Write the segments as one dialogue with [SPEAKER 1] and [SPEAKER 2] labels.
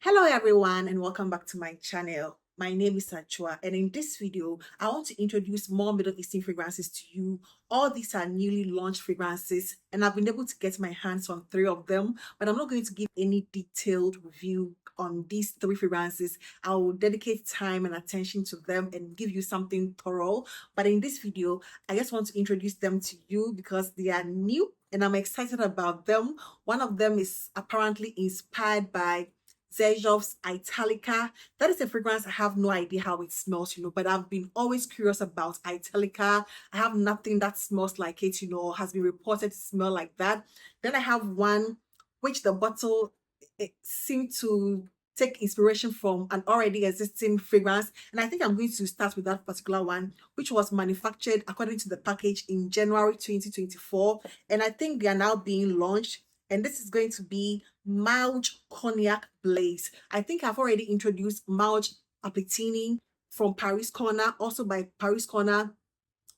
[SPEAKER 1] Hello everyone and welcome back to my channel. My name is Achua, and in this video I want to introduce more Middle Eastern fragrances to you. All these are newly launched fragrances and I've been able to get my hands on 3 of them, but I'm not going to give any detailed review on these 3 fragrances. I will dedicate time and attention to them and give you something thorough. But in this video I just want to introduce them to you because they are new and I'm excited about them. One of them is apparently inspired by Xerjoff's Italica. That is a fragrance I have no idea how it smells, but I've been always curious about Italica. I have nothing that smells like it, has been reported to smell like that. Then I have one which the bottle it seemed to take inspiration from an already existing fragrance, and I think I'm going to start with that particular one, which was manufactured according to the package in January 2024, and I think they are now being launched, and this is going to be Mawj Cognac Blaze. I think I've already introduced Mawj Appettini from Paris Corner, also by Paris Corner.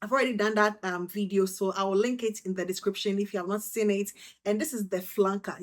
[SPEAKER 1] I've already done that video, so I will link it in the description if you have not seen it. And this is the flanker,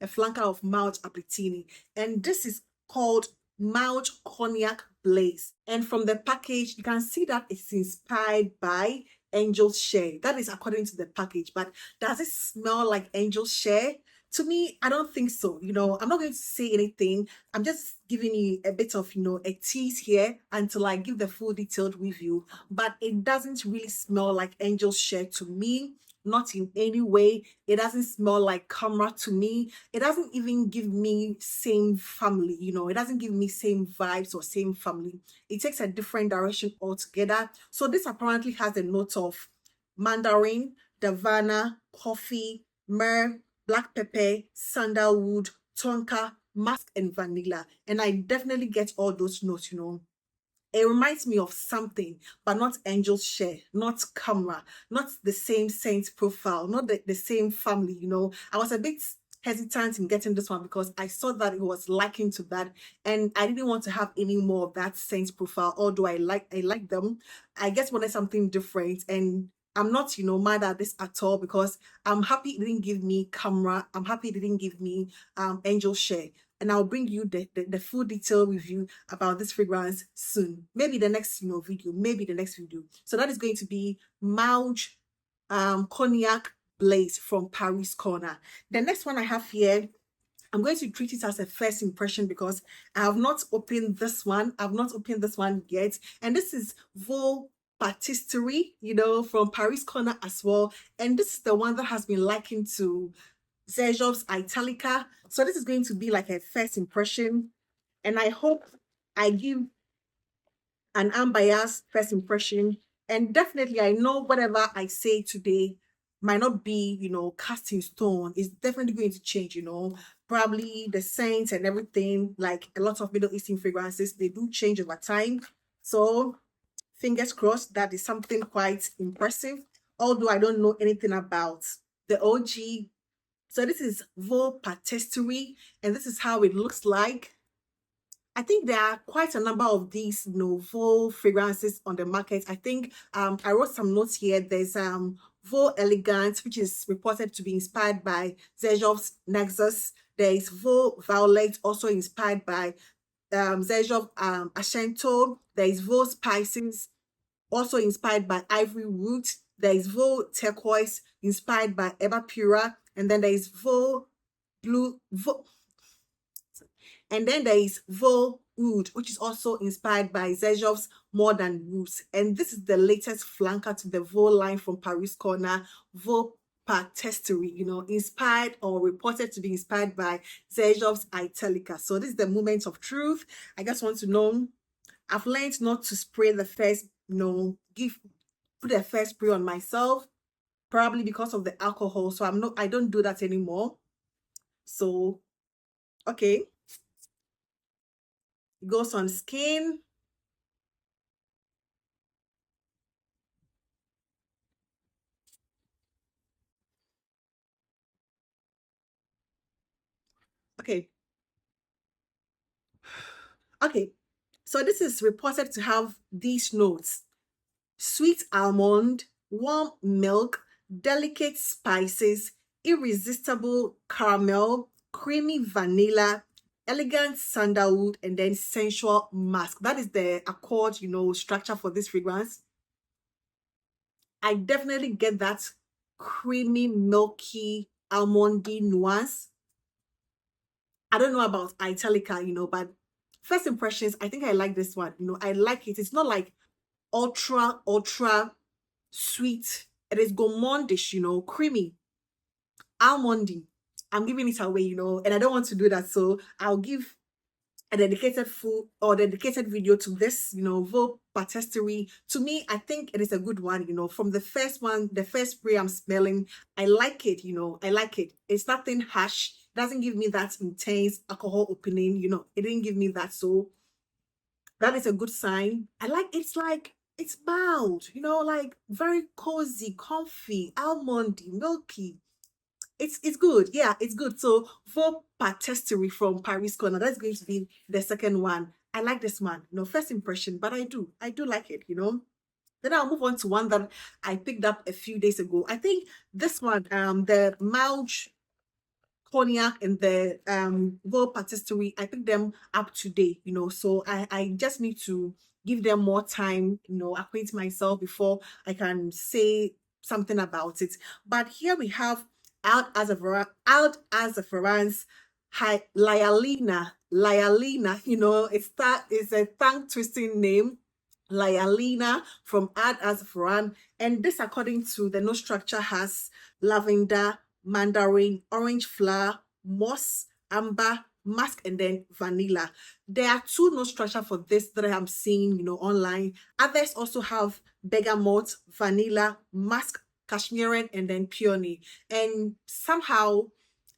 [SPEAKER 1] a flanker of Mawj Appettini. And this is called Mawj Cognac Blaze. And from the package, you can see that it's inspired by Angel's Share. That is according to the package. But does it smell like Angel's Share? To me, I don't think so. I'm not going to say anything. I'm just giving you a bit of, a tease here until I give the full detailed review. But it doesn't really smell like Angel's Share to me. Not in any way. It doesn't smell like Camera to me. It doesn't even give me same family, it doesn't give me same vibes or same family. It takes a different direction altogether. So this apparently has a note of mandarin, davana, coffee, myrrh, black pepper, sandalwood, tonka, musk, and vanilla. And I definitely get all those notes, It reminds me of something, but not Angel's Share, not Camera, not the same scent profile, not the same family, I was a bit hesitant in getting this one because I saw that it was likened to that, and I didn't want to have any more of that scent profile, although I like them. I just wanted something different, and I'm not, mad at this at all because I'm happy it didn't give me Camera. I'm happy it didn't give me Angel Share. And I'll bring you the full detail review about this fragrance soon. Maybe the next video, maybe the next video. So that is going to be Mawj Cognac Blaze from Paris Corner. The next one I have here, I'm going to treat it as a first impression because I have not opened this one. I've not opened this one yet. And this is Voux Patesserie, from Paris Corner as well. And this is the one that has been likened to Xerjoff's Italica. So this is going to be like a first impression. And I hope I give an unbiased first impression. And definitely, I know whatever I say today might not be, cast in stone. It's definitely going to change, Probably the scents and everything, like a lot of Middle Eastern fragrances, they do change over time. So fingers crossed, that is something quite impressive, although I don't know anything about the OG. So this is Voux Patesserie, and this is how it looks like. I think there are quite a number of these Voux fragrances on the market. I think I wrote some notes here. There's Voux Elegant, which is reported to be inspired by Xerjoff's Nexus. There is Voux Violet, also inspired by Xerjoff Ascento. There is Voux Spices, also inspired by Ivory Root. There is Voux Turquoise, inspired by Eba Pura. And then there is Voux Blue, and then there is Voux Oud, which is also inspired by Xerjoff's More Than Roots. And this is the latest flanker to the Voux line from Paris Corner, Voux Patesserie, inspired or reported to be inspired by Xerjoff's Italica. So this is the moment of truth. I just want to know, I've learned not to spray the first, put the first spray on myself, probably because of the alcohol. So I don't do that anymore. So, okay. It goes on skin. Okay. Okay. So this is reported to have these notes: sweet almond, warm milk, delicate spices, irresistible caramel, creamy vanilla, elegant sandalwood, and then sensual musk. That is the accord, structure for this fragrance. I definitely get that creamy, milky, almondy nuance. I don't know about Italica, but first impressions, I think I like this one. I like it. It's not like ultra sweet. It is gourmandish, creamy, almondy. I'm giving it away, and I don't want to do that. So I'll give a dedicated full or dedicated video to this, Voux Patesserie. To me, I think it is a good one, from the first one, the first spray I'm smelling, I like it, I like it. It's nothing harsh. It doesn't give me that intense alcohol opening, it didn't give me that. So that is a good sign. It's mild, like very cozy, comfy, almondy, milky. It's good. Yeah, it's good. So for Patesserie from Paris Corner, that's going to be the second one. I like this one. First impression, but I do like it. Then I'll move on to one that I picked up a few days ago. I think this one, the Mawj Cognac and the Voux Patesserie, I picked them up today. So I just need to give them more time, acquaint myself before I can say something about it. But here we have out as a Florence, hi Lialina, it's a tongue twisting name. Lialina from Ad as Florence, and this, according to the note structure, has lavender, mandarin, orange flower, moss, amber, musk, and then vanilla. There are two note structure for this that I am seeing, online. Others also have bergamot, vanilla, musk, cashmere, and then peony. And somehow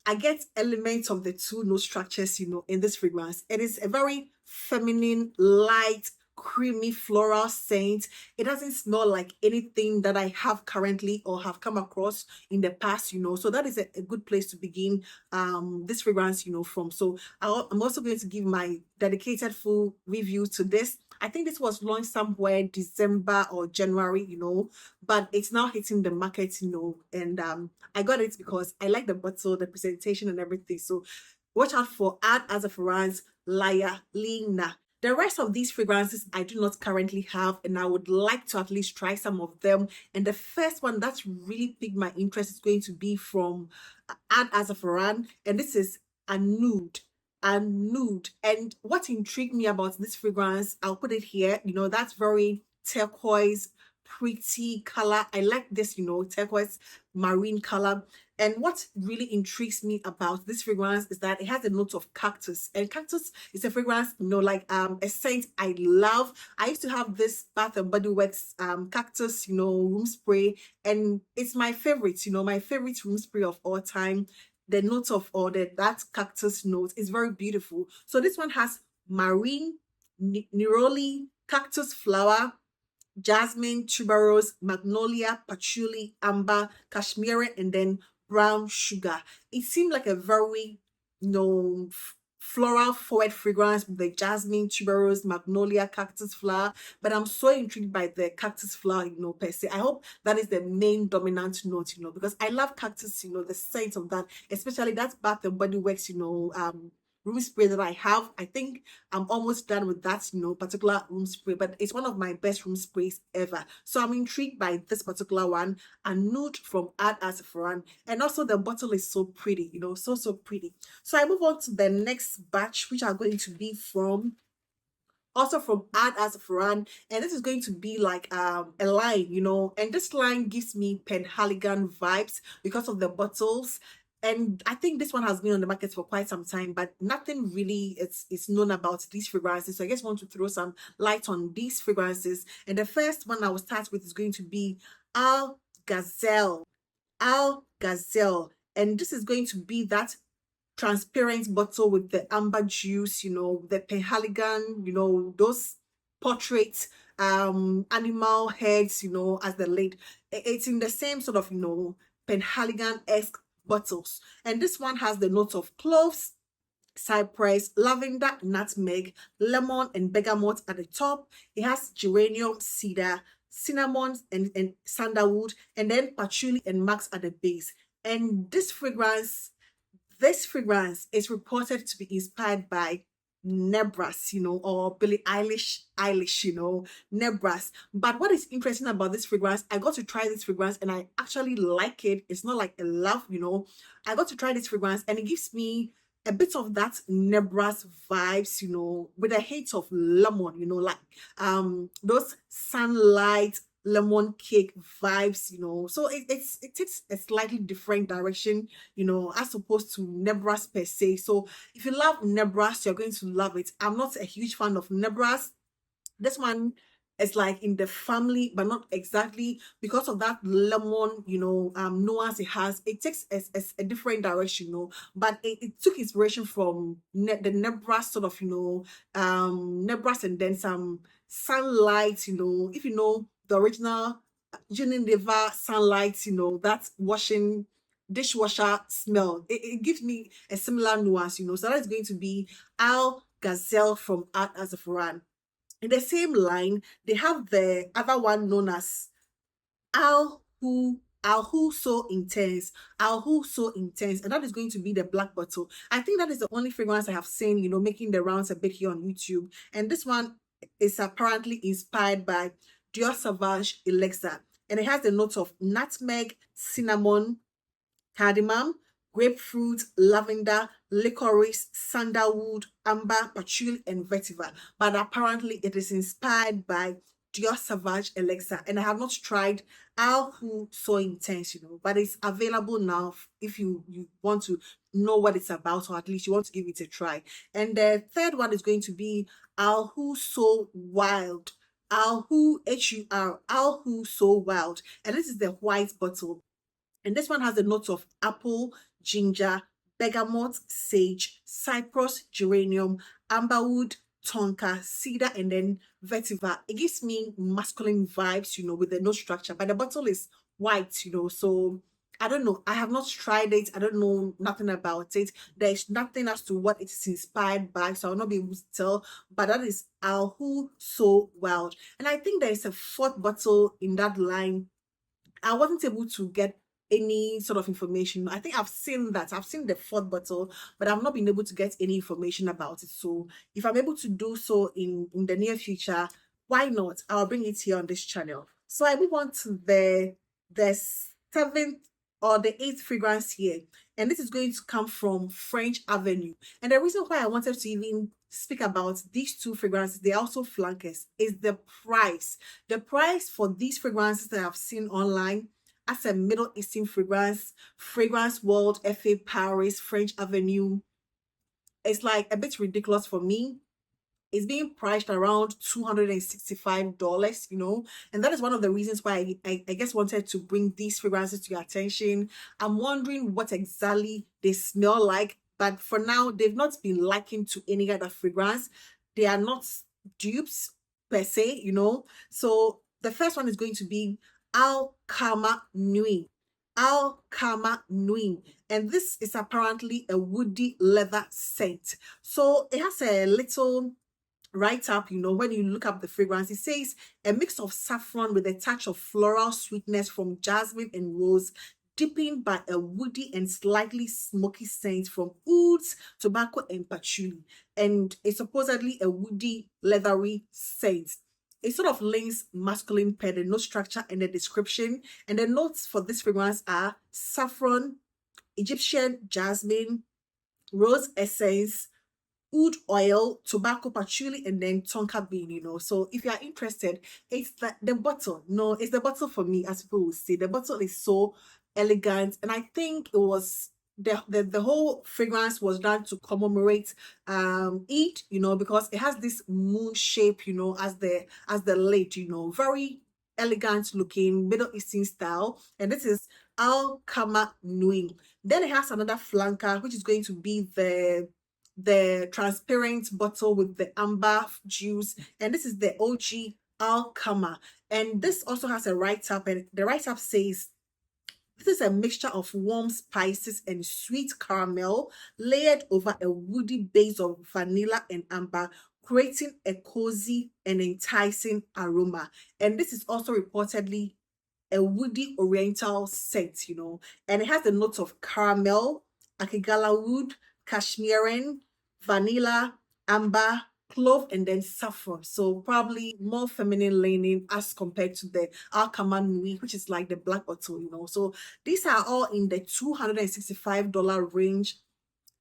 [SPEAKER 1] I get elements of the two note structures, in this fragrance. It is a very feminine, light, creamy floral scent. It doesn't smell like anything that I have currently or have come across in the past, so that is a good place to begin this fragrance, from. So I'm also going to give my dedicated full review to this. I think this was launched somewhere December or January, but it's now hitting the market, and I got it because I like the bottle, the presentation, and everything. So watch out for Ad as a Florence Lialina. The rest of these fragrances I do not currently have, and I would like to at least try some of them. And the first one that's really piqued my interest is going to be from Ad as a Florence, and this is a nude. A nude. And what intrigued me about this fragrance, I'll put it here, that's very turquoise, pretty color. I like this, turquoise marine color. And what really intrigues me about this fragrance is that it has a note of cactus. And cactus is a fragrance, like a scent I love. I used to have this Bath and Body Works cactus, room spray, and it's my favorite, my favorite room spray of all time. The note of that cactus note is very beautiful. So this one has marine, neroli, cactus flower, jasmine, tuberose, magnolia, patchouli, amber, cashmere, and then brown sugar. It seemed like a very, floral forward fragrance with the jasmine, tuberose, magnolia, cactus flower. But I'm so intrigued by the cactus flower, per se. I hope that is the main dominant note, because I love cactus, the scent of that, especially that Bath and Body Works, room spray that I have. I think I'm almost done with that, particular room spray, but it's one of my best room sprays ever. So I'm intrigued by this particular one, a nude from Ad as Florence, and also the bottle is so pretty, so pretty. So I move on to the next batch, which are going to be from also from Ad as Florence, and this is going to be like a line, and this line gives me Penhaligon vibes because of the bottles. And I think this one has been on the market for quite some time, but nothing really is known about these fragrances. So I just want to throw some light on these fragrances. And the first one I will start with is going to be Al Gazelle. Al Gazelle. And this is going to be that transparent bottle with the amber juice, the Penhaligon, those portrait animal heads, as the lid. It's in the same sort of, Penhaligon-esque bottles. And this one has the notes of cloves, cypress, lavender, nutmeg, lemon, and bergamot at the top. It has geranium, cedar, cinnamon, and sandalwood, and then patchouli and musk at the base. And this fragrance, This fragrance is reported to be inspired by Nebras, or Billie Eilish, Nebras. But what is interesting about this fragrance, I got to try this fragrance and I actually like it. It's not like a love, I got to try this fragrance and it gives me a bit of that Nebras vibes, with a hint of lemon, like those sunlight lemon cake vibes, so it takes a slightly different direction, as opposed to Nebras per se. So if you love Nebras, you're going to love it. I'm not a huge fan of Nebras. This one is like in the family, but not exactly, because of that lemon, nuance it has. It takes a different direction, but it took inspiration from the Nebras sort of, Nebras, and then some sunlight, if you know the original Unilever sunlight, that dishwasher smell. It gives me a similar nuance, so that is going to be Al Gazelle from Art as a Foran. In the same line, they have the other one known as Al Who So Intense, Al Who So Intense, and that is going to be the black bottle. I think that is the only fragrance I have seen, making the rounds a bit here on YouTube. And this one is apparently inspired by Dior Sauvage Elixir, and it has the notes of nutmeg, cinnamon, cardamom, grapefruit, lavender, licorice, sandalwood, amber, patchouli, and vetiver. But apparently it is inspired by Dior Sauvage Elixir, and I have not tried Al Who So Intense, but it's available now if you want to know what it's about, or at least you want to give it a try. And the third one is going to be Al Who So Wild. Al Who H-U-R, Al Who So Wild. And this is the white bottle. And this one has the notes of apple, ginger, bergamot, sage, cypress, geranium, amberwood, tonka, cedar, and then vetiver. It gives me masculine vibes, with the note structure, but the bottle is white, so I don't know. I have not tried it. I don't know nothing about it. There is nothing as to what it is inspired by, so I'll not be able to tell. But that is Al Who So Wild. And I think there is a fourth bottle in that line. I wasn't able to get any sort of information. I think I've seen that. I've seen the fourth bottle, but I've not been able to get any information about it. So if I'm able to do so in the near future, why not? I'll bring it here on this channel. So I move on to the seventh or the eighth fragrance here. And this is going to come from French Avenue. And the reason why I wanted to even speak about these two fragrances, they're also flankers, is the price. The price for these fragrances that I've seen online as a Middle Eastern Fragrance World, FA Paris, French Avenue, it's like a bit ridiculous for me. It's being priced around $265, and that is one of the reasons why I guess wanted to bring these fragrances to your attention. I'm wondering what exactly they smell like, but for now, they've not been likened to any other fragrance. They are not dupes per se, So the first one is going to be Al Kama Nuit. Al Kama Nuit. And this is apparently a woody leather scent. So it has a little write up, when you look up the fragrance, it says a mix of saffron with a touch of floral sweetness from jasmine and rose, deepened by a woody and slightly smoky scent from ouds, tobacco, and patchouli. And it's supposedly a woody, leathery scent. It sort of links masculine per the note structure and the description. And the notes for this fragrance are saffron, Egyptian jasmine, rose essence, oud oil, tobacco, patchouli, and then tonka bean, So if you are interested, it's the bottle. No, it's the bottle for me, as people will say. The bottle is so elegant, and I think it was the whole fragrance was done to commemorate Eid, because it has this moon shape, as the lid, very elegant looking Middle Eastern style. And this is Al Kama Nuit. Then it has another flanker, which is going to be the transparent bottle with the amber juice, and this is the OG Al Kama. And this also has a write-up, and the write-up says this is a mixture of warm spices and sweet caramel layered over a woody base of vanilla and amber, creating a cozy and enticing aroma. And this is also reportedly a woody oriental scent, and it has the notes of caramel, akigala wood, cashmere, vanilla, amber, clove, and then saffron. So probably more feminine leaning as compared to the Alcama Nui, which is like the black bottle, you know. So these are all in the $265 range.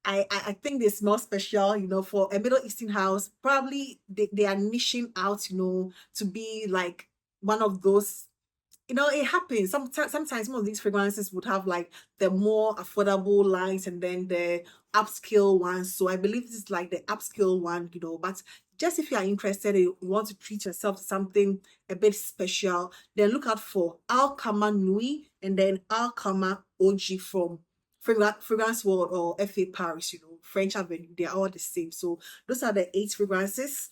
[SPEAKER 1] I think they smell special, you know, for a Middle Eastern house. Probably they are niching out, you know, to be like one of those, you know, it happens. Sometimes some of these fragrances would have like the more affordable lines and then the upscale ones. So I believe this is like the upscale one, you know. But just if you are interested and you want to treat yourself to something a bit special, then look out for Alcama Nui and then Alcama OG from Fragrance World or FA Paris, you know, French Avenue. They are all the same. So those are the 8 fragrances.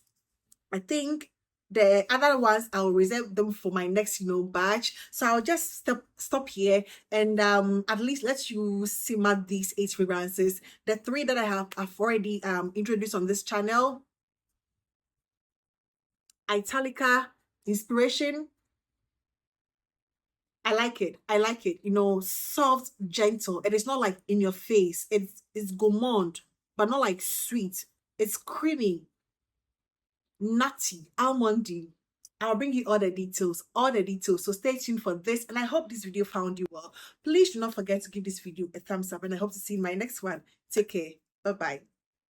[SPEAKER 1] I think the other ones I'll reserve them for my next, you know, batch. So I'll just stop here and at least let you simmer these 8 fragrances. The 3 that I've already introduced on this channel: Italica, Inspiration. I like it. I like it. You know, soft, gentle. And it's not like in your face. It's gourmand, but not like sweet. It's creamy, nutty, almondy. I'll bring you all the details, all the details. So stay tuned for this. And I hope this video found you well. Please do not forget to give this video a thumbs up. And I hope to see you in my next one. Take care. Bye-bye.